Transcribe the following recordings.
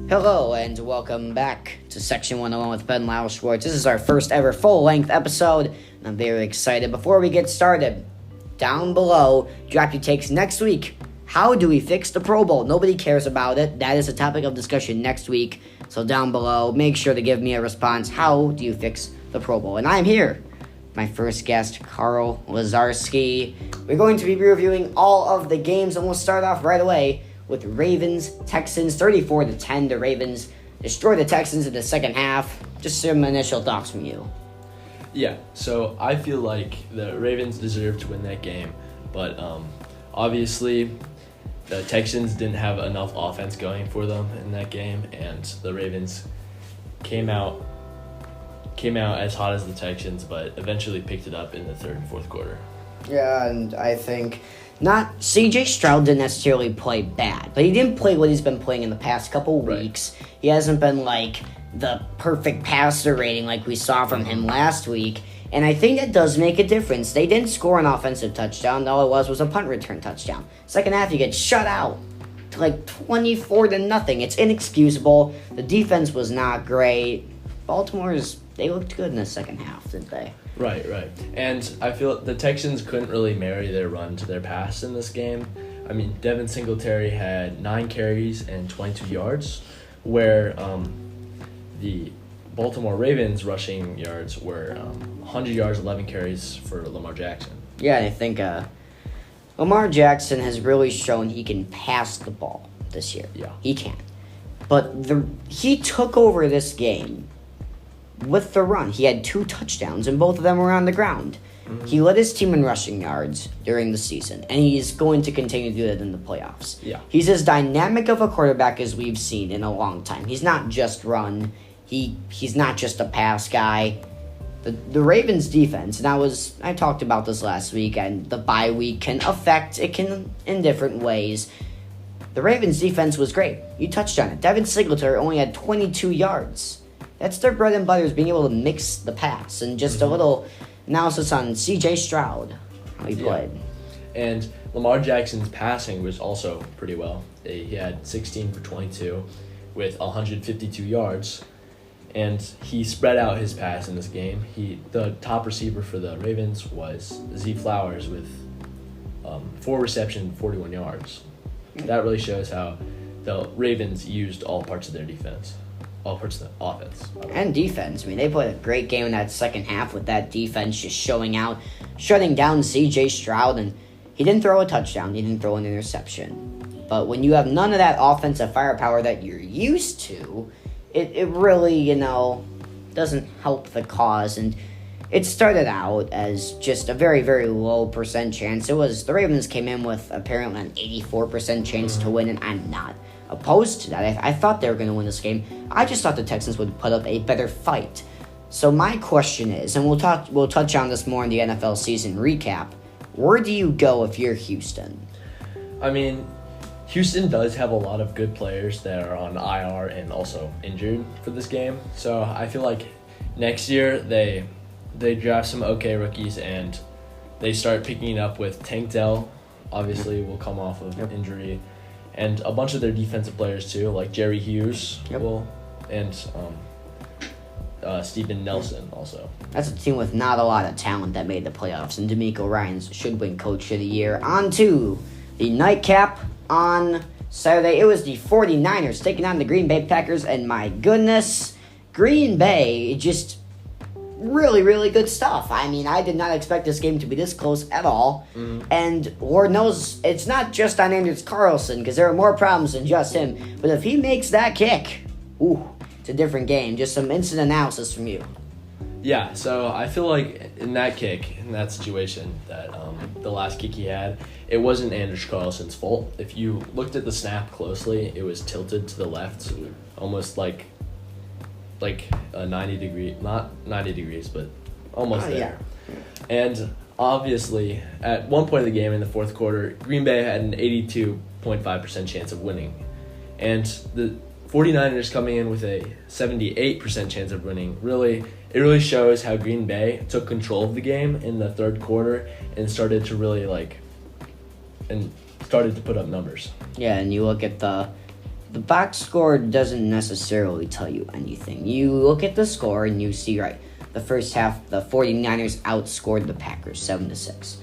Hello and welcome back to Section 101 with Ben Lyle Schwartz. This is our first ever full-length episode, and I'm very excited. Before we get started, down below, drop your takes next week. How do we fix the Pro Bowl? Nobody cares about it. That is a topic of discussion next week. So down below, make sure to give me a response. How do you fix the Pro Bowl? And I'm here. My first guest, Karol Lazarski. We're going to be reviewing all of the games, and we'll start off right away with Ravens, Texans, 34-10. The Ravens destroy the Texans in the second half. Just some initial thoughts from you. Yeah, so I feel like the Ravens deserved to win that game, but obviously the Texans didn't have enough offense going for them in that game, and the Ravens came out as hot as the Texans, but eventually picked it up in the third and fourth quarter. Yeah, and I think C.J. Stroud didn't necessarily play bad, but he didn't play what he's been playing in the past couple weeks. Right. He hasn't been like the perfect passer rating like we saw from him last week, and I think that does make a difference. They didn't score an offensive touchdown. All it was a punt return touchdown. Second half, you get shut out to like 24-0. It's inexcusable. The defense was not great. They looked good in the second half, didn't they? Right. And I feel the Texans couldn't really marry their run to their pass in this game. I mean, Devin Singletary had 9 carries and 22 yards, where the Baltimore Ravens rushing yards were 100 yards, 11 carries for Lamar Jackson. Yeah, I think Lamar Jackson has really shown he can pass the ball this year. Yeah. He can. But he took over this game with the run. He had 2 touchdowns, and both of them were on the ground. Mm-hmm. He led his team in rushing yards during the season, and he's going to continue to do that in the playoffs. Yeah. He's as dynamic of a quarterback as we've seen in a long time. He's not just run. He's not just a pass guy. The Ravens' defense, and I talked about this last week, and the bye week can in different ways. The Ravens' defense was great. You touched on it. Devin Singletary only had 22 yards. That's their bread and butter, is being able to mix the pass. And just a little analysis on C.J. Stroud, how he played. And Lamar Jackson's passing was also pretty well. He had 16 for 22 with 152 yards. And he spread out his pass in this game. The top receiver for the Ravens was Z Flowers with 4 receptions, 41 yards. That really shows how the Ravens used all parts of their defense. All parts of the offense. And defense. I mean, they played a great game in that second half with that defense just shutting down C.J. Stroud, and he didn't throw a touchdown. He didn't throw an interception. But when you have none of that offensive firepower that you're used to, it really, doesn't help the cause. And it started out as just a very, very low percent chance. The Ravens came in with apparently an 84% chance to win, and I'm not opposed to that. I thought they were going to win this game. I just thought the Texans would put up a better fight. So my question is, and we'll touch on this more in the NFL season recap, where do you go if you're Houston? I mean, Houston does have a lot of good players that are on IR and also injured for this game. So I feel like next year they draft some okay rookies and they start picking it up with Tank Dell. Obviously will come off of injury. And a bunch of their defensive players too, like Jerry Hughes and Steven Nelson also. That's a team with not a lot of talent that made the playoffs, and DeMeco Ryans should win Coach of the Year. On to the nightcap on Saturday. It was the 49ers taking on the Green Bay Packers, and my goodness, Green Bay just really, really good stuff. I mean, I did not expect this game to be this close at all. Mm-hmm. And Lord knows it's not just on Anders Carlson, because there are more problems than just him. But if he makes that kick, it's a different game. Just some instant analysis from you. Yeah, so I feel like in that situation, that the last kick he had, it wasn't Anders Carlson's fault. If you looked at the snap closely, it was tilted to the left, almost like a 90 degree, not 90 degrees, but almost there. Yeah. And obviously, at one point of the game in the fourth quarter, Green Bay had an 82.5% chance of winning. And the 49ers coming in with a 78% chance of winning, it really shows how Green Bay took control of the game in the third quarter and started to put up numbers. Yeah, and you look at the the box score doesn't necessarily tell you anything. You look at the score and you see, right, the first half, the 49ers outscored the Packers 7-6.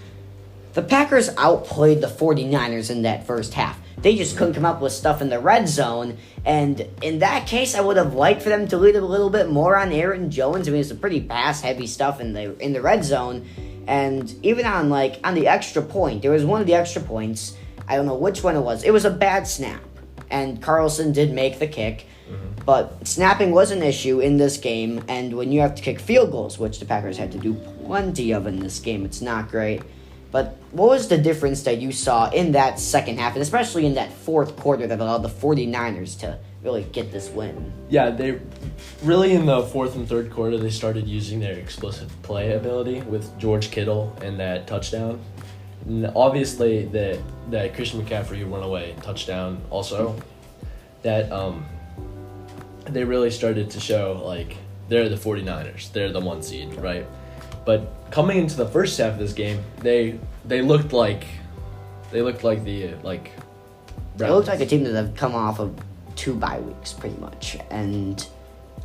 The Packers outplayed the 49ers in that first half. They just couldn't come up with stuff in the red zone, and in that case, I would have liked for them to lead a little bit more on Aaron Jones. I mean, it's some pretty pass-heavy stuff in the red zone, and even on the extra point, there was one of the extra points, I don't know which one it was. It was a bad snap, and Carlson did make the kick, but snapping was an issue in this game, and when you have to kick field goals, which the Packers had to do plenty of in this game, it's not great. But what was the difference that you saw in that second half, and especially in that fourth quarter that allowed the 49ers to really get this win? Yeah, they really in the fourth and third quarter, they started using their explosive play ability with George Kittle and that touchdown. And obviously, that Christian McCaffrey runaway touchdown also, that they really started to show, they're the 49ers. They're the 1 seed, right? But coming into the first half of this game, they looked like the Browns. They looked like a team that have come off of 2 bye weeks, pretty much. And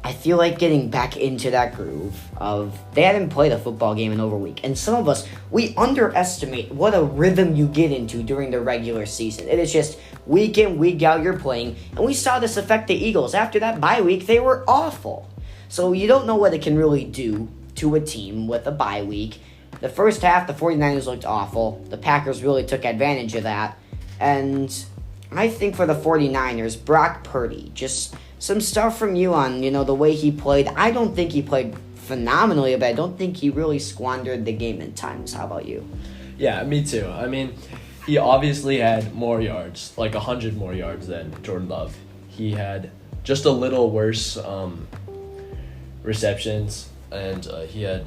I feel like getting back into that groove of they hadn't played a football game in over a week. And some of us, we underestimate what a rhythm you get into during the regular season. It is just week in, week out you're playing. And we saw this affect the Eagles. After that bye week, they were awful. So you don't know what it can really do to a team with a bye week. The first half, the 49ers looked awful. The Packers really took advantage of that. And I think for the 49ers, Brock Purdy, just some stuff from you on, the way he played. I don't think he played phenomenally, but I don't think he really squandered the game in times. How about you? Yeah, me too. I mean, he obviously had more yards, 100 more yards than Jordan Love. He had just a little worse receptions. And he had,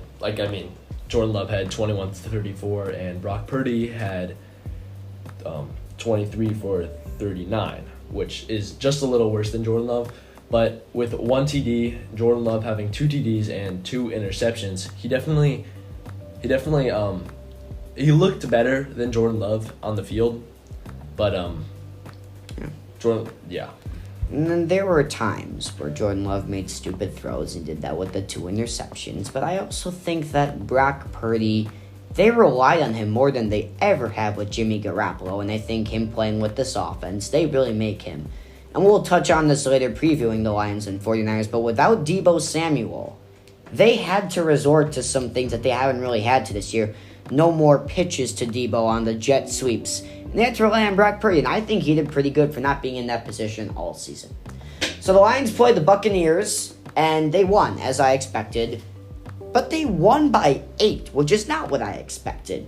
Jordan Love had 21 to 34, and Brock Purdy had 23 for 39, which is just a little worse than Jordan Love. But with 1 TD, Jordan Love having 2 TDs and 2 interceptions, he definitely he looked better than Jordan Love on the field. But And then there were times where Jordan Love made stupid throws and did that with the 2 interceptions. But I also think that Brock Purdy, they relied on him more than they ever have with Jimmy Garoppolo. And I think him playing with this offense, they really make him. And we'll touch on this later previewing the Lions and 49ers. But without Deebo Samuel, they had to resort to some things that they haven't really had to this year. No more pitches to Deebo on the jet sweeps. And they had to rely on Brock Purdy, and I think he did pretty good for not being in that position all season. So the Lions played the Buccaneers, and they won, as I expected. But they won by 8, which is not what I expected.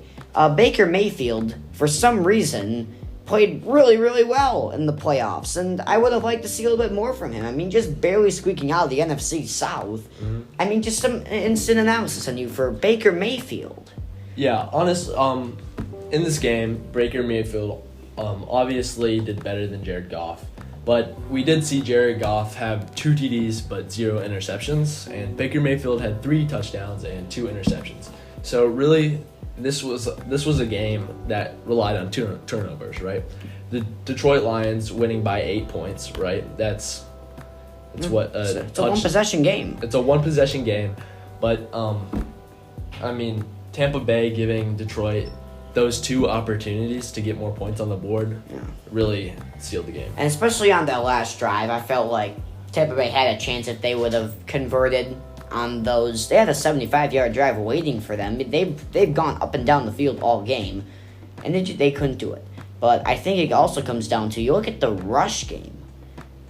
Baker Mayfield, for some reason, played really, really well in the playoffs, and I would have liked to see a little bit more from him. I mean, just barely squeaking out of the NFC South. Mm-hmm. I mean, just some instant analysis on you for Baker Mayfield. Yeah, in this game, Baker Mayfield obviously did better than Jared Goff. But we did see Jared Goff have 2 TDs but 0 interceptions, and Baker Mayfield had 3 touchdowns and 2 interceptions. So really, this was a game that relied on turnovers, right? The Detroit Lions winning by 8 points, right? It's a 1-possession game. It's a 1-possession game, but Tampa Bay giving Detroit those 2 opportunities to get more points on the board really sealed the game. And especially on that last drive, I felt like Tampa Bay had a chance if they would have converted on those. They had a 75-yard drive waiting for them. They've gone up and down the field all game, and they couldn't do it. But I think it also comes down to, you look at the rush game.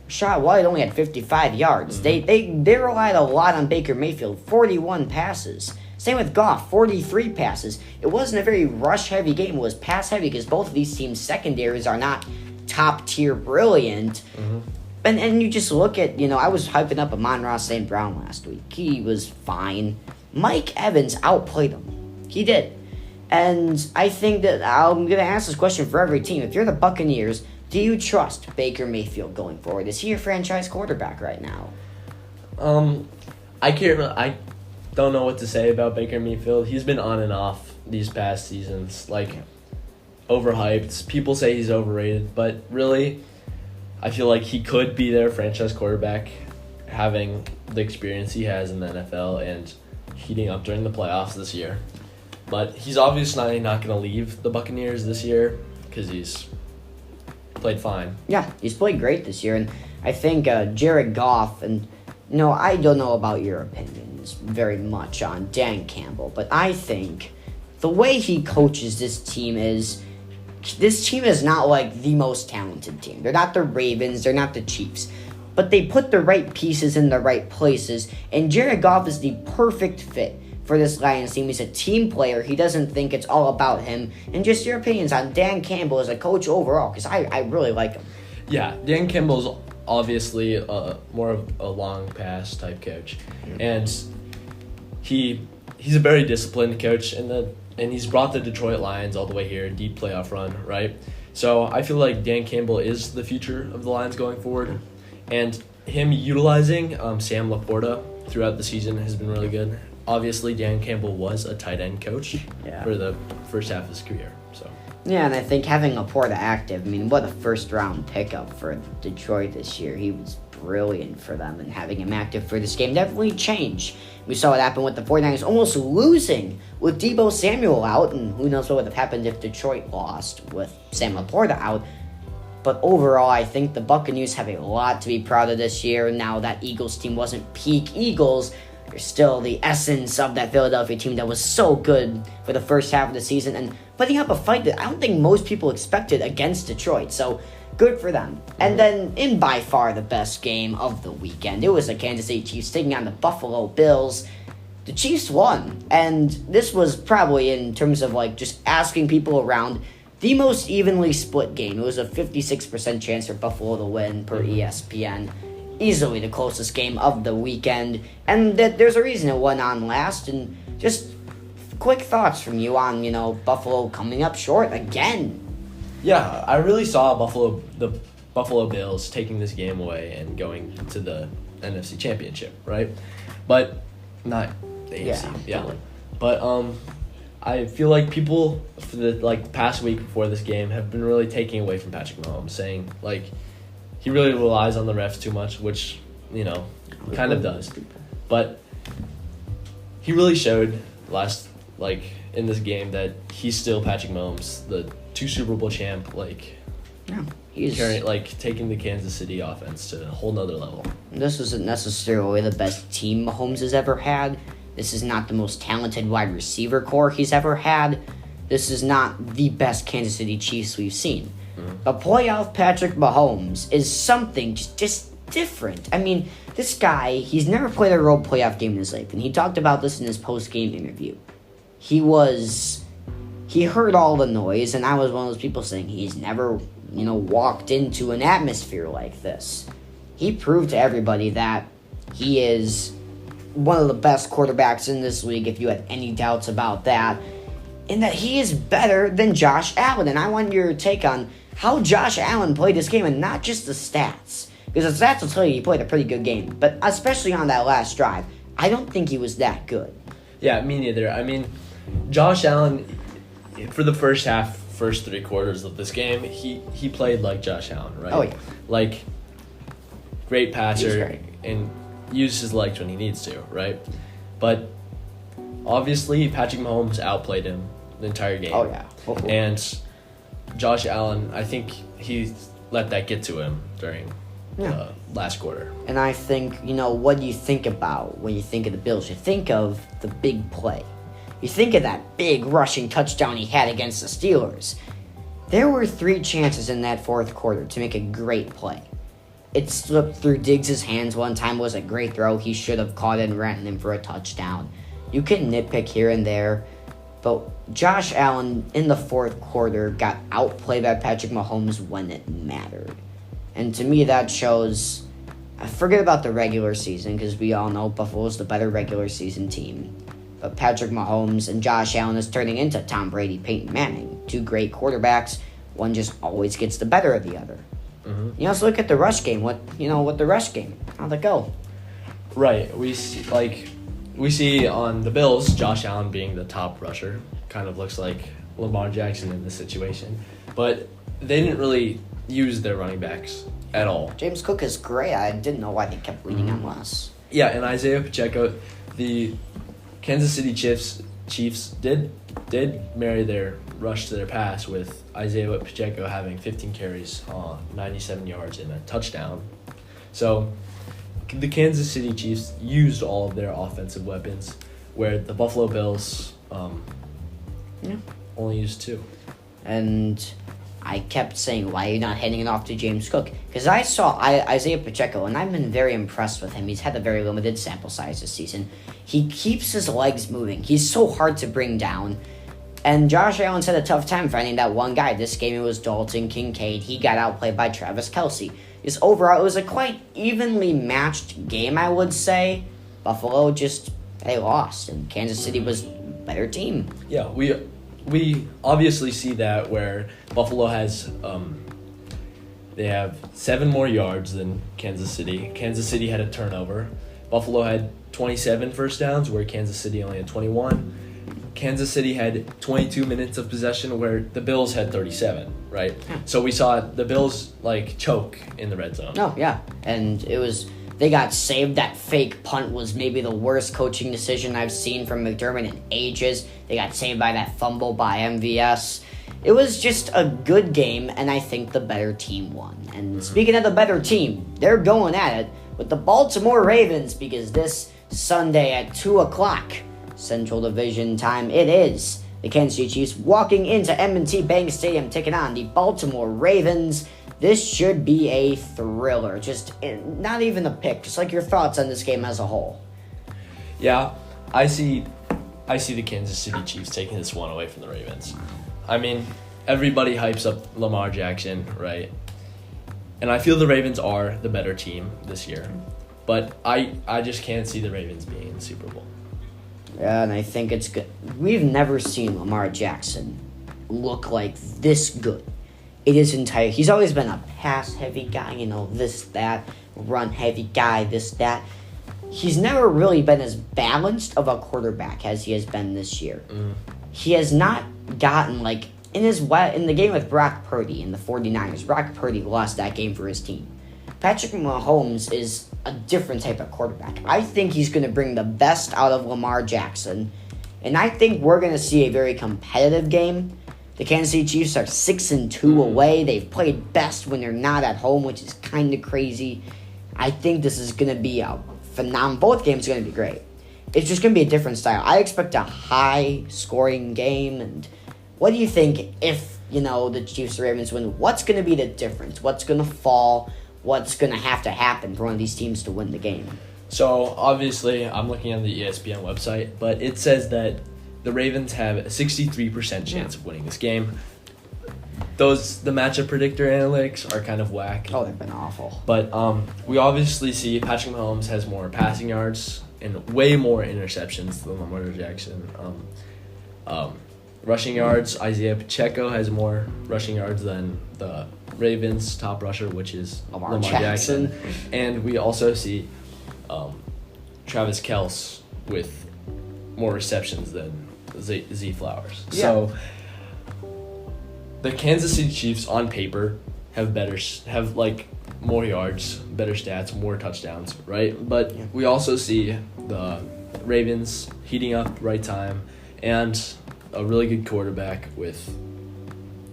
Rashad White only had 55 yards. Mm-hmm. They relied a lot on Baker Mayfield, 41 passes. Same with Goff, 43 passes. It wasn't a very rush-heavy game. It was pass-heavy because both of these teams' secondaries are not top-tier brilliant. Mm-hmm. And you just look at, I was hyping up Amon-Ra St. Brown last week. He was fine. Mike Evans outplayed him. He did. And I think that I'm going to ask this question for every team. If you're the Buccaneers, do you trust Baker Mayfield going forward? Is he your franchise quarterback right now? I don't know what to say about Baker Mayfield. He's been on and off these past seasons. Overhyped. People say he's overrated, but really, I feel like he could be their franchise quarterback, having the experience he has in the NFL and heating up during the playoffs this year. But he's obviously not going to leave the Buccaneers this year because he's played fine. Yeah, he's played great this year. And I think Jared Goff, and I don't know about your opinions very much on Dan Campbell, but I think the way he coaches this team is not like the most talented team. They're not the Ravens, they're not the Chiefs, but they put the right pieces in the right places, and Jared Goff is the perfect fit for this Lions team. He's a team player. He doesn't think it's all about him. And just your opinions on Dan Campbell as a coach overall, because I really like him. Yeah, Dan Campbell's obviously more of a long pass type coach, and he's a very disciplined coach, and he's brought the Detroit Lions all the way here, deep playoff run, right? So I feel like Dan Campbell is the future of the Lions going forward, and him utilizing Sam Laporta throughout the season has been really good. Obviously, Dan Campbell was a tight end coach for the first half of his career. So yeah, and I think having Laporta active, what a first-round pickup for Detroit this year. He was brilliant for them, and having him active for this game definitely changed. We saw what happened with the 49ers almost losing with Deebo Samuel out, and who knows what would have happened if Detroit lost with Sam Laporta out. But overall, I think the Buccaneers have a lot to be proud of this year. Now that Eagles team wasn't peak Eagles, they're still the essence of that Philadelphia team that was so good for the first half of the season and putting up a fight that I don't think most people expected against Detroit. So good for them. And then in by far the best game of the weekend, it was the Kansas City Chiefs taking on the Buffalo Bills. The Chiefs won, and this was probably, in terms of just asking people around, the most evenly split game. It was a 56% chance for Buffalo to win per ESPN. Easily the closest game of the weekend, and there's a reason it went on last. And just quick thoughts from you on Buffalo coming up short again. Yeah, I really saw the Buffalo Bills taking this game away and going to the NFC Championship, right? But not the AFC. Yeah. Totally. But I feel like people for the past week before this game have been really taking away from Patrick Mahomes, saying he really relies on the refs too much, which kind of does. But he really showed in this game that he's still Patrick Mahomes, the 2 Super Bowl champ. He's taking the Kansas City offense to a whole nother level. This isn't necessarily the best team Mahomes has ever had. This is not the most talented wide receiver core he's ever had. This is not the best Kansas City Chiefs we've seen. But playoff Patrick Mahomes is something just different. This guy, he's never played a road playoff game in his life, and he talked about this in his post-game interview. He heard all the noise, and I was one of those people saying he's never, walked into an atmosphere like this. He proved to everybody that he is one of the best quarterbacks in this league, if you had any doubts about that, and that he is better than Josh Allen. And I want your take on how Josh Allen played this game, and not just the stats. Because the stats will tell you he played a pretty good game. But especially on that last drive, I don't think he was that good. Yeah, me neither. Josh Allen, for the first 3 quarters of this game, he played like Josh Allen, right? Oh, yeah. Great passer, and uses his legs when he needs to, right? But obviously, Patrick Mahomes outplayed him the entire game. Oh, yeah. And Josh Allen, I think he let that get to him during the last quarter. And I think, what do you think about when you think of the Bills? You think of the big play. You think of that big rushing touchdown he had against the Steelers. There were 3 chances in that fourth quarter to make a great play. It slipped through Diggs' hands one time. Was a great throw. He should have caught it and ran in for a touchdown. You can nitpick here and there, but Josh Allen in the fourth quarter got outplayed by Patrick Mahomes when it mattered. And to me, that shows, forget about the regular season, because we all know Buffalo's the better regular season team. But Patrick Mahomes and Josh Allen is turning into Tom Brady, Peyton Manning. 2 great quarterbacks. One just always gets the better of the other. Mm-hmm. You also look at the rush game. What the rush game? How'd it go? Right. We see on the Bills, Josh Allen being the top rusher. Kind of looks like Lamar Jackson in this situation. But they didn't really use their running backs at all. James Cook is great. I didn't know why they kept reading him less. Yeah, and Isaiah Pacheco, the Kansas City Chiefs did marry their rush to their pass with Isaiah Pacheco having 15 carries, 97 yards, and a touchdown. So the Kansas City Chiefs used all of their offensive weapons, where the Buffalo Bills only used 2. And I kept saying, why are you not handing it off to James Cook? Because I saw Isaiah Pacheco, and I've been very impressed with him. He's had a very limited sample size this season. He keeps his legs moving. He's so hard to bring down. And Josh Allen's had a tough time finding that one guy. This game it was Dalton Kincaid. He got outplayed by Travis Kelce. Just overall, it was a quite evenly matched game, I would say. Buffalo they lost, and Kansas City was a better team. Yeah, we obviously see that where Buffalo has they have 7 more yards than Kansas City. Kansas City had a turnover. Buffalo had 27 first downs, where Kansas City only had 21. Kansas City had 22 minutes of possession, where the Bills had 37, right? Yeah. So we saw the Bills, choke in the red zone. Oh, yeah. And they got saved. That fake punt was maybe the worst coaching decision I've seen from McDermott in ages. They got saved by that fumble by MVS. It was just a good game, and I think the better team won. And speaking of the better team, they're going at it with the Baltimore Ravens, because this Sunday at 2 o'clock Central Division time, it is the Kansas City Chiefs walking into M&T Bank Stadium, taking on the Baltimore Ravens. This should be a thriller. Just not even a pick. Just your thoughts on this game as a whole. Yeah, I see the Kansas City Chiefs taking this one away from the Ravens. I mean, everybody hypes up Lamar Jackson, right? And I feel the Ravens are the better team this year. But I just can't see the Ravens being in the Super Bowl. Yeah, and I think it's good. We've never seen Lamar Jackson look like this good. He's always been a pass-heavy guy, this, that, run-heavy guy, this, that. He's never really been as balanced of a quarterback as he has been this year. He has not gotten, in the game with Brock Purdy in the 49ers, Brock Purdy lost that game for his team. Patrick Mahomes is a different type of quarterback. I think he's going to bring the best out of Lamar Jackson, and I think we're going to see a very competitive game. The Kansas City Chiefs are 6-2 away. They've played best when they're not at home, which is kind of crazy. I think this is going to be a phenomenal. Both games are going to be great. It's just going to be a different style. I expect a high-scoring game. And what do you think if, the Chiefs or Ravens win? What's going to be the difference? What's going to fall? What's going to have to happen for one of these teams to win the game? So, obviously, I'm looking on the ESPN website, but it says that the Ravens have a 63% chance of winning this game. The matchup predictor analytics are kind of whack. Oh, they've been awful. But we obviously see Patrick Mahomes has more passing yards and way more interceptions than Lamar Jackson. Rushing yards, Isaiah Pacheco has more rushing yards than the Ravens' top rusher, which is Lamar Jackson. And we also see Travis Kelce with more receptions than Z Flowers. Yeah. So the Kansas City Chiefs on paper have more yards, better stats, more touchdowns, right? But we also see the Ravens heating up right time and a really good quarterback with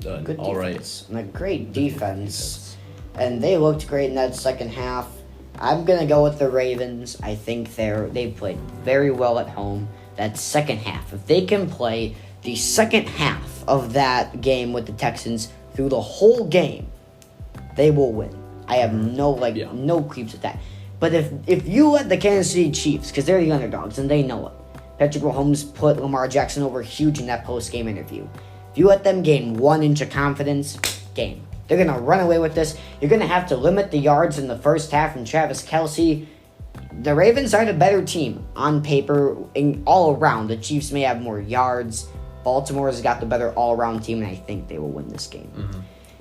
good all defense. And a great defense. And they looked great in that second half. I'm going to go with the Ravens. I think they played very well at home. That second half, if they can play the second half of that game with the Texans through the whole game, they will win. I have no creeps with that. But if you let the Kansas City Chiefs, because they're the underdogs and they know it, Patrick Mahomes put Lamar Jackson over huge in that post-game interview. If you let them gain 1 inch of confidence, game. They're going to run away with this. You're going to have to limit the yards in the first half from Travis Kelce. The Ravens are the better team on paper and all around. The Chiefs may have more yards. Baltimore's got the better all-around team, and I think they will win this game.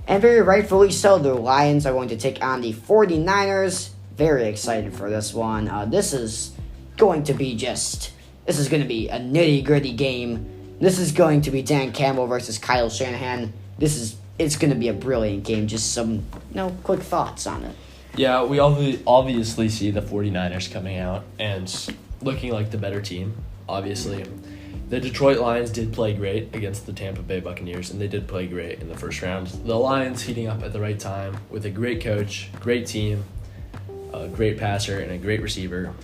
And very rightfully so, the Lions are going to take on the 49ers. Very excited for this one. This is going to be a nitty-gritty game. This is going to be Dan Campbell versus Kyle Shanahan. This is it's going to be a brilliant game. Just some quick thoughts on it. Yeah, we obviously see the 49ers coming out and looking like the better team, obviously. The Detroit Lions did play great against the Tampa Bay Buccaneers, and they did play great in the first round. The Lions heating up at the right time with a great coach, great team, a great passer, and a great receiver.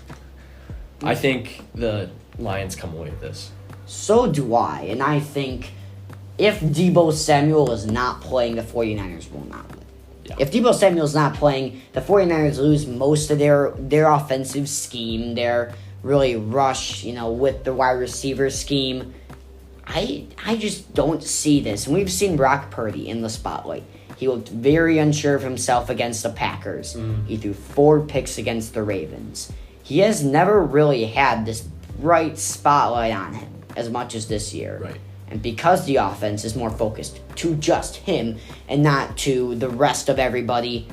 I think the Lions come away with this. So do I, and I think if Deebo Samuel is not playing, the 49ers will not win. Yeah. If Deebo Samuel's not playing, the 49ers lose most of their offensive scheme, their really rush, with the wide receiver scheme. I just don't see this. And we've seen Brock Purdy in the spotlight. He looked very unsure of himself against the Packers. He threw 4 picks against the Ravens. He has never really had this bright spotlight on him as much as this year. Right. And because the offense is more focused to just him and not to the rest of everybody,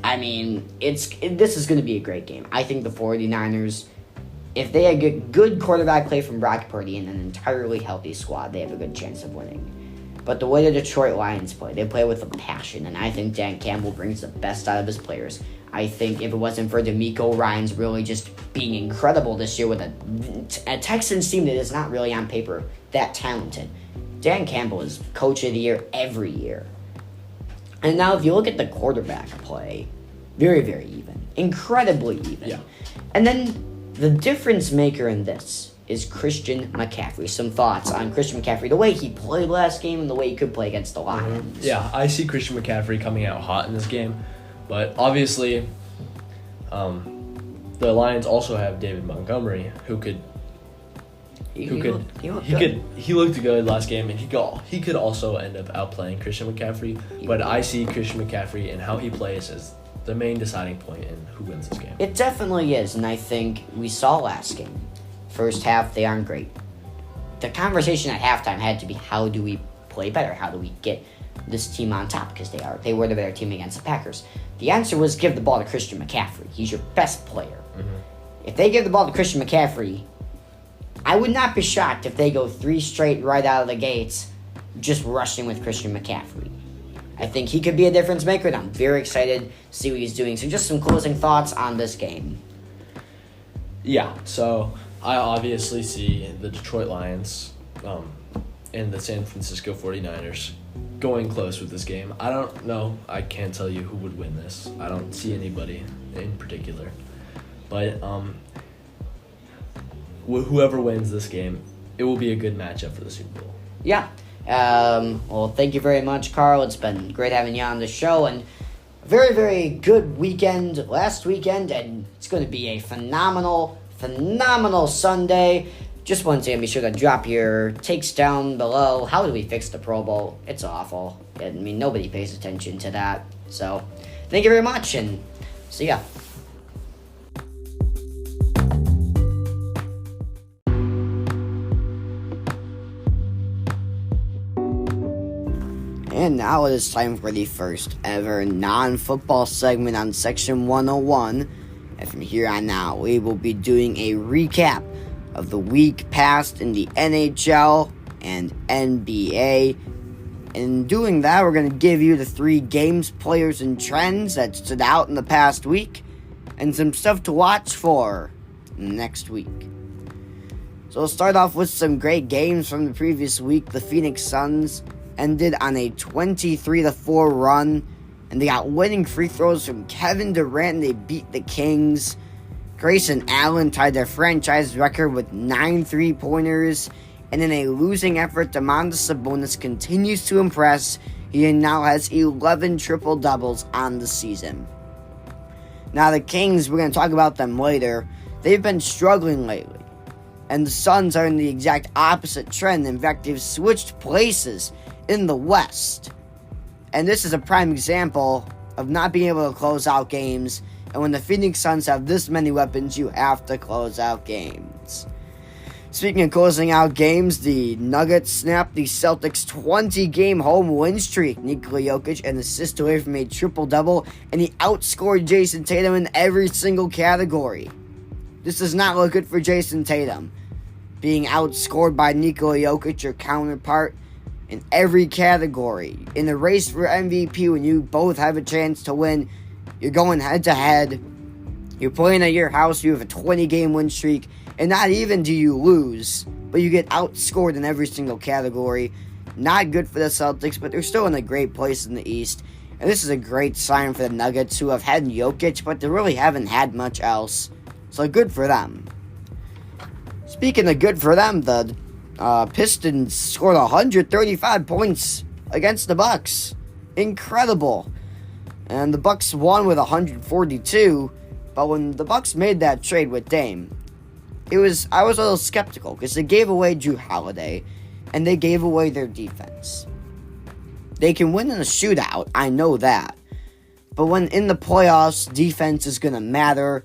I mean, this is going to be a great game. I think the 49ers, if they had good quarterback play from Brock Purdy and an entirely healthy squad, they have a good chance of winning. But the way the Detroit Lions play, they play with a passion, and I think Dan Campbell brings the best out of his players. I think if it wasn't for DeMeco Ryans really just being incredible this year with a Texans team that is not really on paper that talented, Dan Campbell is coach of the year every year. And now if you look at the quarterback play, very, very even. Incredibly even. Yeah. And then the difference maker in this is Christian McCaffrey. Some thoughts on Christian McCaffrey, the way he played last game and the way he could play against the Lions. Yeah, I see Christian McCaffrey coming out hot in this game, but obviously, the Lions also have David Montgomery, who he looked good last game, and he could also end up outplaying Christian McCaffrey. But I see Christian McCaffrey and how he plays as the main deciding point in who wins this game. It definitely is, and I think we saw last game. First half, they aren't great. The conversation at halftime had to be, how do we play better? How do we get this team on top? Because they were the better team against the Packers. The answer was give the ball to Christian McCaffrey. He's your best player. If they give the ball to Christian McCaffrey, I would not be shocked if they go 3 straight right out of the gates just rushing with Christian McCaffrey. I think he could be a difference maker, and I'm very excited to see what he's doing. So just some closing thoughts on this game. Yeah, so I obviously see the Detroit Lions and the San Francisco 49ers going close with this game. I don't know. I can't tell you who would win this. I don't see anybody in particular. But whoever wins this game, it will be a good matchup for the Super Bowl. Yeah. Well, thank you very much, Karl. It's been great having you on the show, and a very, very good weekend last weekend, and it's going to be a phenomenal Sunday. Just once again, be sure to drop your takes down below. How do we fix the Pro Bowl? It's awful. I mean, nobody pays attention to that. So, thank you very much, and see ya. And now it is time for the first ever non-football segment on Section 101. And from here on out, we will be doing a recap of the week past in the NHL and NBA. In doing that, we're going to give you the 3 games, players, and trends that stood out in the past week, and some stuff to watch for next week. So we'll start off with some great games from the previous week. The Phoenix Suns ended on a 23-4 run, and they got winning free throws from Kevin Durant, and they beat the Kings. Grayson Allen tied their franchise record with 9 3-pointers, and in a losing effort, Domantas Sabonis continues to impress. He now has 11 triple-doubles on the season. Now the Kings, we're going to talk about them later. They've been struggling lately, and the Suns are in the exact opposite trend. In fact, they've switched places in the West. And this is a prime example of not being able to close out games. And when the Phoenix Suns have this many weapons, you have to close out games. Speaking of closing out games, the Nuggets snapped the Celtics' 20-game home win streak. Nikola Jokic an assist away from a triple-double, and he outscored Jason Tatum in every single category. This does not look good for Jason Tatum. Being outscored by Nikola Jokic, your counterpart in every category. In the race for MVP, when you both have a chance to win, you're going head-to-head. You're playing at your house. You have a 20-game win streak. And not even do you lose, but you get outscored in every single category. Not good for the Celtics, but they're still in a great place in the East. And this is a great sign for the Nuggets, who have had Jokic, but they really haven't had much else. So good for them. Speaking of good for them, the Pistons scored 135 points against the Bucks. Incredible. And the Bucks won with 142. But when the Bucks made that trade with Dame, I was a little skeptical because they gave away Jrue Holiday and they gave away their defense. They can win in a shootout, I know that. But when in the playoffs, defense is going to matter.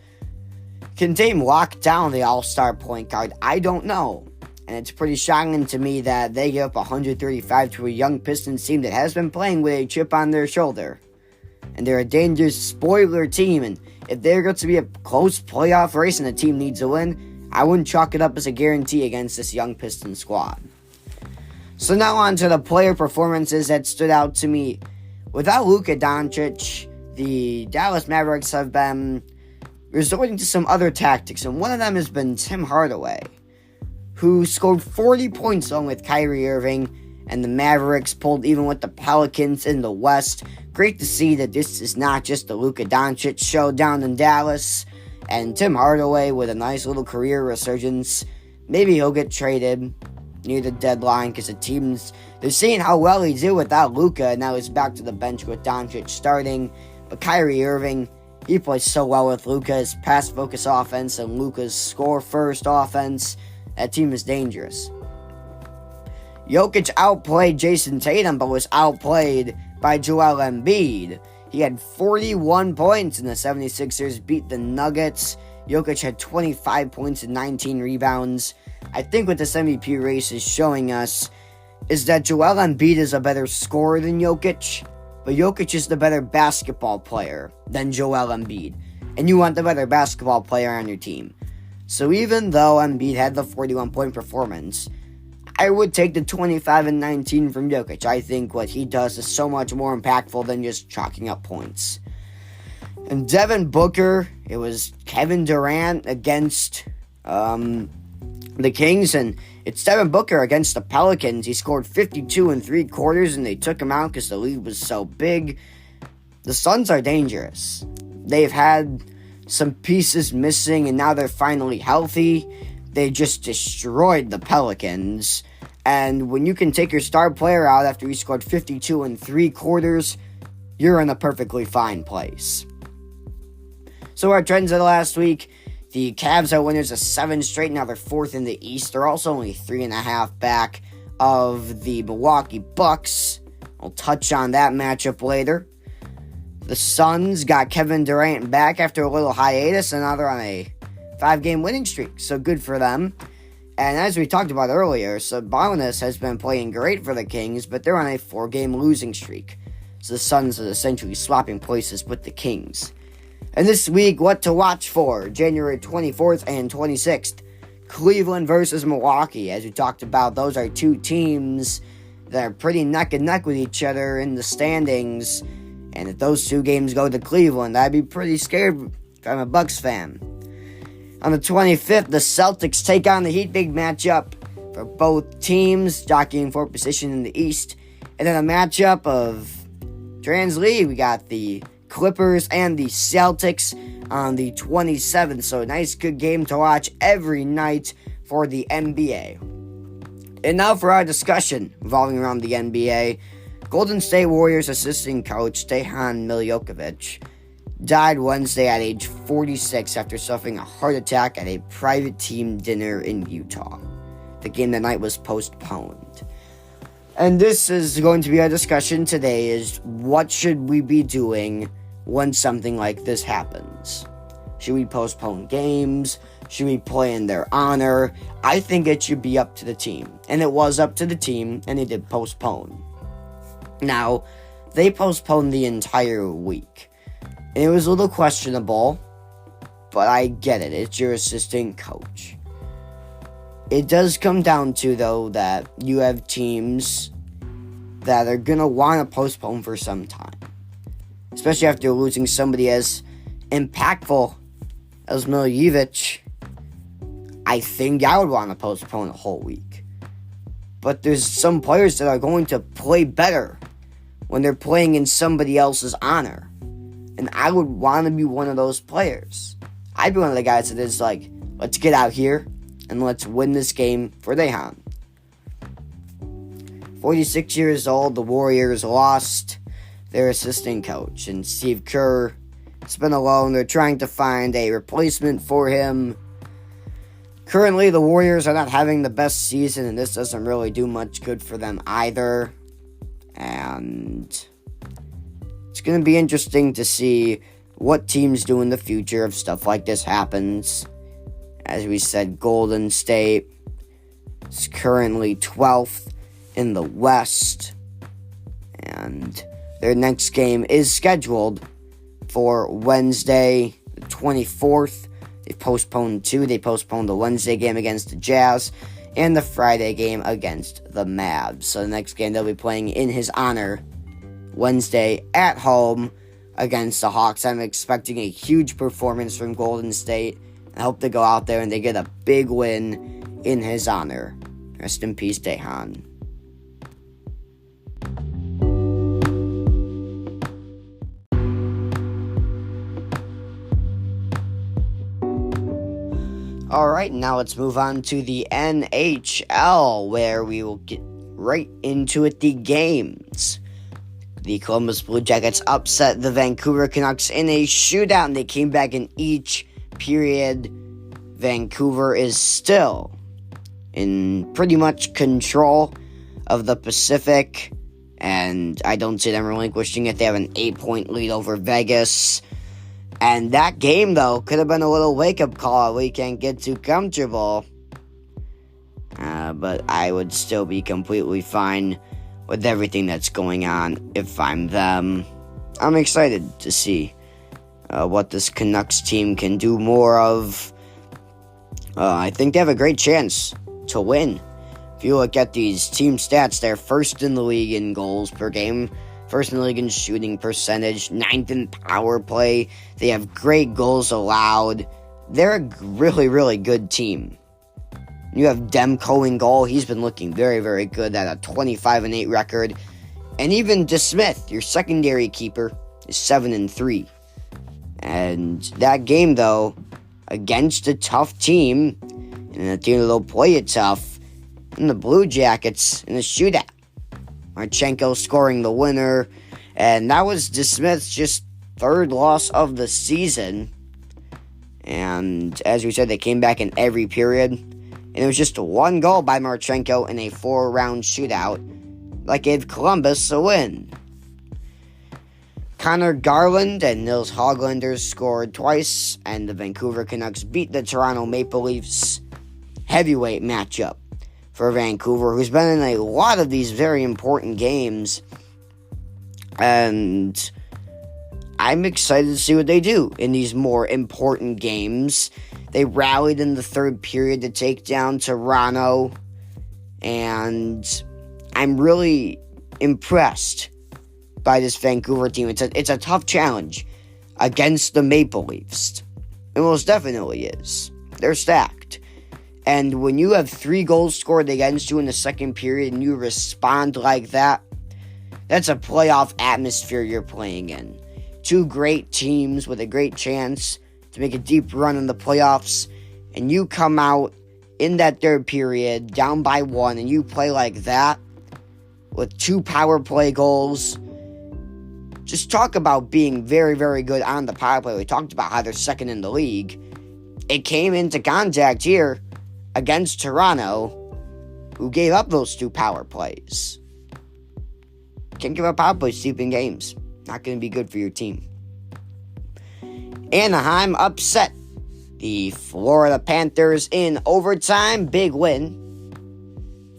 Can Dame lock down the all-star point guard? I don't know. And it's pretty shocking to me that they give up 135 to a young Pistons team that has been playing with a chip on their shoulder. And they're a dangerous spoiler team. And if they're going to be a close playoff race and the team needs a win, I wouldn't chalk it up as a guarantee against this young Pistons squad. So now on to the player performances that stood out to me. Without Luka Doncic, the Dallas Mavericks have been resorting to some other tactics, and one of them has been Tim Hardaway, who scored 40 points along with Kyrie Irving, and the Mavericks pulled even with the Pelicans in the West. Great to see that this is not just the Luka Doncic show down in Dallas, and Tim Hardaway with a nice little career resurgence. Maybe he'll get traded near the deadline because they're seeing how well he did without Luka, and now he's back to the bench with Doncic starting. But Kyrie Irving, he plays so well with Luka's pass-focused offense and Luka's score-first offense. That team is dangerous. Jokic outplayed Jason Tatum, but was outplayed by Joel Embiid. He had 41 points, and the 76ers beat the Nuggets. Jokic had 25 points and 19 rebounds. I think what this MVP race is showing us is that Joel Embiid is a better scorer than Jokic, but Jokic is the better basketball player than Joel Embiid. And you want the better basketball player on your team. So even though Embiid had the 41-point performance, I would take the 25 and 19 from Jokic. I think what he does is so much more impactful than just chalking up points. And Devin Booker, it was Kevin Durant against the Kings, and it's Devin Booker against the Pelicans. He scored 52 in 3 quarters, and they took him out because the lead was so big. The Suns are dangerous. They've had some pieces missing, and now they're finally healthy. They just destroyed the Pelicans. And when you can take your star player out after he scored 52 in 3 quarters, you're in a perfectly fine place. So our trends of the last week, the Cavs are winners of 7 straight. Now they're 4th in the East. They're also only 3.5 back of the Milwaukee Bucks. I'll touch on that matchup later. The Suns got Kevin Durant back after a little hiatus, and now they're on a 5-game winning streak, so good for them. And as we talked about earlier, Sabonis has been playing great for the Kings, but they're on a 4-game losing streak. So the Suns are essentially swapping places with the Kings. And this week, what to watch for? January 24th and 26th, Cleveland versus Milwaukee. As we talked about, those are 2 teams that are pretty neck and neck with each other in the standings. And if those 2 games go to Cleveland, I'd be pretty scared if I'm a Bucks fan. On the 25th, the Celtics take on the Heat. Big matchup for both teams, jockeying for position in the East. And then a matchup of Trans League. We got the Clippers and the Celtics on the 27th. So a nice, good game to watch every night for the NBA. And now for our discussion revolving around the NBA. Golden State Warriors assistant coach Dejan Miljokovic died Wednesday at age 46 after suffering a heart attack at a private team dinner in Utah. The game that night was postponed. And this is going to be our discussion today, is what should we be doing when something like this happens? Should we postpone games? Should we play in their honor? I think it should be up to the team. And it was up to the team, and they did postpone. Now, they postponed the entire week. And it was a little questionable, but I get it. It's your assistant coach. It does come down to, though, that you have teams that are going to want to postpone for some time. Especially after losing somebody as impactful as Miljevic. I think I would want to postpone a whole week. But there's some players that are going to play better when they're playing in somebody else's honor. And I would want to be one of those players. I'd be one of the guys that is like, let's get out here and let's win this game for Dejan. 46 years old, the Warriors lost their assistant coach. And Steve Kerr has been alone. They're trying to find a replacement for him. Currently, the Warriors are not having the best season, and this doesn't really do much good for them either. And it's going to be interesting to see what teams do in the future if stuff like this happens. As we said, Golden State is currently 12th in the West. And their next game is scheduled for Wednesday, the 24th. They postponed two. They postponed the Wednesday game against the Jazz and the Friday game against the Mavs. So the next game they'll be playing in his honor Wednesday at home against the Hawks. I'm expecting a huge performance from Golden State. I hope they go out there and they get a big win in his honor. Rest in peace, Dejan. Alright, now let's move on to the NHL, where we will get right into it, the games. The Columbus Blue Jackets upset the Vancouver Canucks in a shootout, and they came back in each period. Vancouver is still in pretty much control of the Pacific, and I don't see them relinquishing it. They have an 8-point lead over Vegas. And that game, though, could have been a little wake-up call. We can't get too comfortable. But I would still be completely fine with everything that's going on if I'm them. I'm excited to see what this Canucks team can do more of. I think they have a great chance to win. If you look at these team stats, they're first in the league in goals per game. First in the league in shooting percentage, 9th in power play. They have great goals allowed. They're a really, really good team. You have Demko in goal. He's been looking very, very good at a 25-8 record. And even DeSmith, your secondary keeper, is 7-3. And that game, though, against a tough team, and a team that'll play it tough, and the Blue Jackets in a shootout. Marchenko scoring the winner, and that was DeSmith's just third loss of the season. And as we said, they came back in every period, and it was just one goal by Marchenko in a 4-round shootout that gave Columbus a win. Connor Garland and Nils Hoglander scored twice, and the Vancouver Canucks beat the Toronto Maple Leafs. Heavyweight matchup for Vancouver, who's been in a lot of these very important games. And I'm excited to see what they do in these more important games. They rallied in the third period to take down Toronto. And I'm really impressed by this Vancouver team. It's a tough challenge against the Maple Leafs. It most definitely is. They're stacked. And when you have 3 goals scored against you in the second period and you respond like that, that's a playoff atmosphere you're playing in. 2 great teams with a great chance to make a deep run in the playoffs, and you come out in that third period down by 1 and you play like that with 2 power play goals. Just talk about being very, very good on the power play. We talked about how they're second in the league. It came into contact here against Toronto, who gave up those 2 power plays. Can't give up power plays deep in games. Not going to be good for your team. Anaheim upset the Florida Panthers in overtime. Big win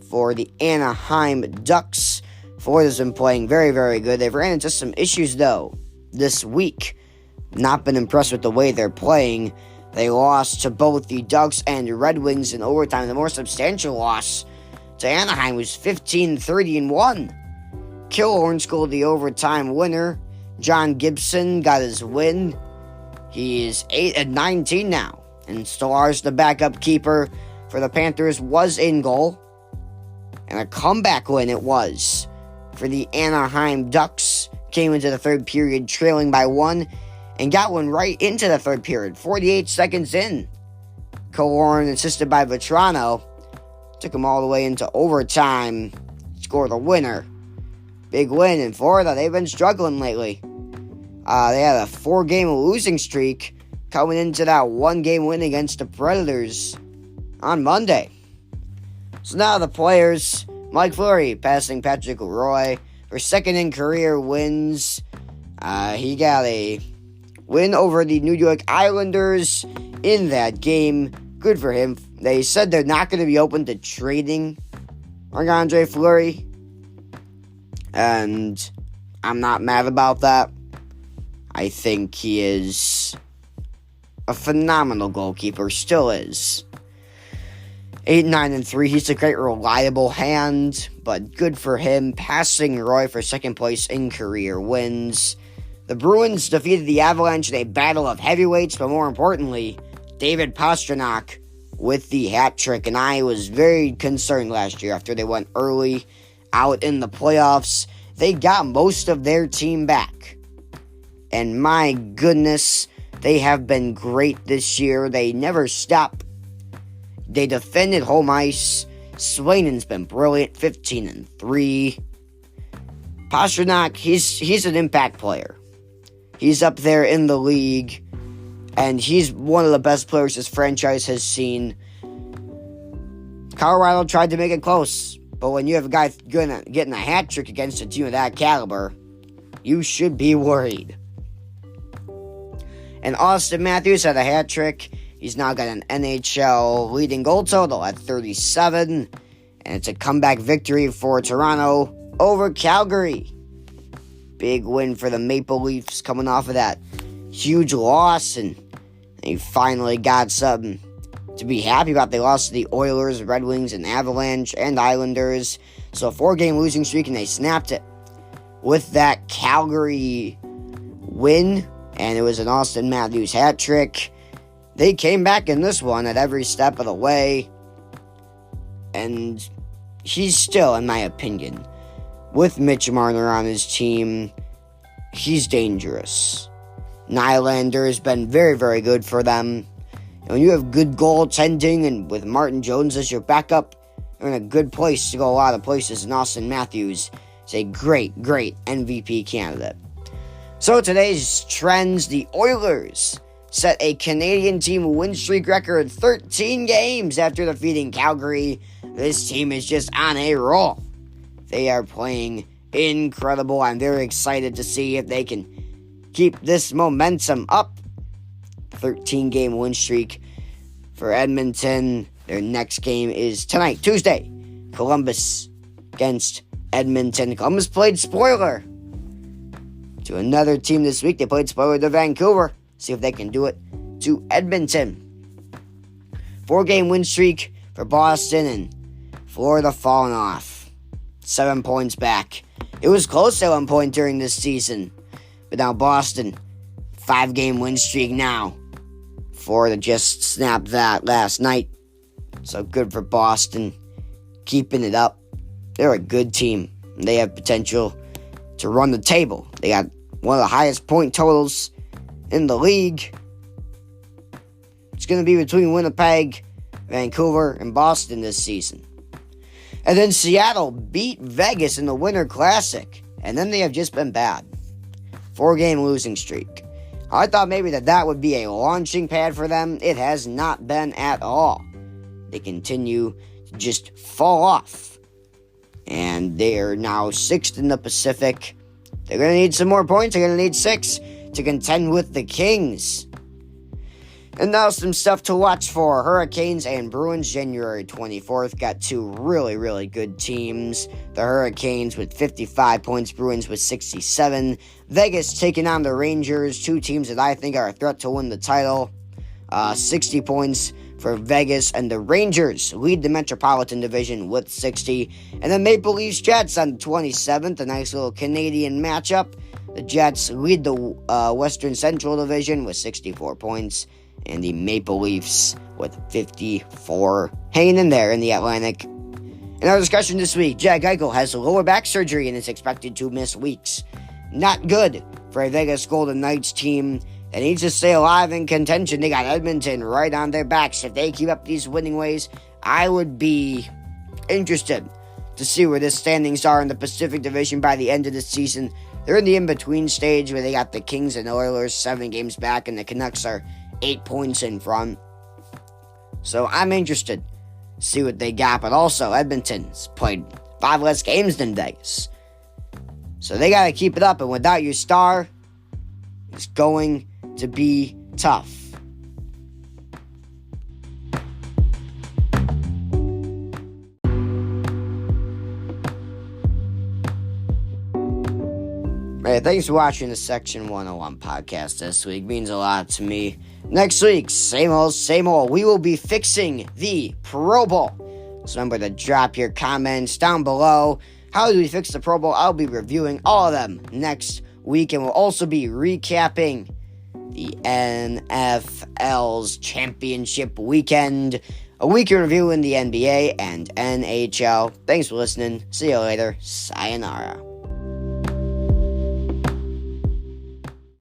for the Anaheim Ducks. Florida's been playing very, very good. They've ran into some issues, though, this week. Not been impressed with the way they're playing. They lost to both the Ducks and Red Wings in overtime. The more substantial loss to Anaheim was 15-30-1. Killorn scored the overtime winner. John Gibson got his win. He is 8-19 now. And Stolarz, the backup keeper for the Panthers, was in goal. And a comeback win it was for the Anaheim Ducks. Came into the third period trailing by 1 and got one right into the third period, 48 seconds in. Killorn, assisted by Vetrano, took him all the way into overtime, scored the winner. Big win in Florida. They've been struggling lately. They had a 4-game losing streak coming into that 1-game win against the Predators on Monday. So now the players, Mike Fleury passing Patrick Roy for second in career wins. He got a win over the New York Islanders in that game. Good for him. They said they're not going to be open to trading Marc-Andre Fleury. And I'm not mad about that. I think he is a phenomenal goalkeeper. Still is. 8-9-3. He's a great, reliable hand. But good for him. Passing Roy for second place in career wins. The Bruins defeated the Avalanche in a battle of heavyweights. But more importantly, David Pastrnak with the hat trick. And I was very concerned last year after they went early out in the playoffs. They got most of their team back. And my goodness, they have been great this year. They never stop. They defended home ice. Swayden's been brilliant, 15-3. Pastrnak, he's an impact player. He's up there in the league. And he's one of the best players this franchise has seen. Colorado tried to make it close. But when you have a guy getting a hat trick against a team of that caliber, you should be worried. And Austin Matthews had a hat trick. He's now got an NHL leading goal total at 37. And it's a comeback victory for Toronto over Calgary. Big win for the Maple Leafs coming off of that huge loss. And they finally got something to be happy about. They lost to the Oilers, Red Wings, and Avalanche, and Islanders. So a 4-game losing streak, and they snapped it with that Calgary win. And it was an Austin Matthews hat trick. They came back in this one at every step of the way. And he's still, in my opinion, with Mitch Marner on his team, he's dangerous. Nylander has been very, very good for them. And when you have good goaltending and with Martin Jones as your backup, you're in a good place to go a lot of places. And Austin Matthews is a great, great MVP candidate. So today's trends, the Oilers set a Canadian team win streak record 13 games after defeating Calgary. This team is just on a roll. They are playing incredible. I'm very excited to see if they can keep this momentum up. 13-game win streak for Edmonton. Their next game is tonight, Tuesday. Columbus against Edmonton. Columbus played spoiler to another team this week. They played spoiler to Vancouver. See if they can do it to Edmonton. 4-game win streak for Boston, and Florida falling off. 7 points back. It was close at one point during this season. But now Boston, 5-game win streak now. Florida just snapped that last night. So good for Boston. Keeping it up. They're a good team. They have potential to run the table. They got one of the highest point totals in the league. It's going to be between Winnipeg, Vancouver, and Boston this season. And then Seattle beat Vegas in the Winter Classic. And then they have just been bad. 4-game losing streak. I thought maybe that would be a launching pad for them. It has not been at all. They continue to just fall off. And they are now 6th in the Pacific. They're going to need some more points. They're going to need 6 to contend with the Kings. And now some stuff to watch for. Hurricanes and Bruins, January 24th. Got 2 really, really good teams. The Hurricanes with 55 points, Bruins with 67. Vegas taking on the Rangers, 2 teams that I think are a threat to win the title. 60 points for Vegas, and the Rangers lead the Metropolitan Division with 60. And the Maple Leafs Jets on the 27th, a nice little Canadian matchup. The Jets lead the Western Central Division with 64 points, and the Maple Leafs with 54, hanging in there in the Atlantic. In our discussion this week, Jack Eichel has lower back surgery and is expected to miss weeks. Not good for a Vegas Golden Knights team that needs to stay alive in contention. They got Edmonton right on their backs. If they keep up these winning ways, I would be interested to see where the standings are in the Pacific Division by the end of the season. They're in the in-between stage where they got the Kings and Oilers 7 games back, and the Canucks are 8 points in front. So I'm interested to see what they got. But also, Edmonton's played 5 less games than Vegas. So they got to keep it up, and without your star, it's going to be tough. Hey, thanks for watching the Section 101 podcast this week. It means a lot to me. Next week, same old, same old. We will be fixing the Pro Bowl. So remember to drop your comments down below. How do we fix the Pro Bowl? I'll be reviewing all of them next week, and we'll also be recapping the NFL's championship weekend, a week in review in the NBA and NHL. Thanks for listening. See you later. Sayonara.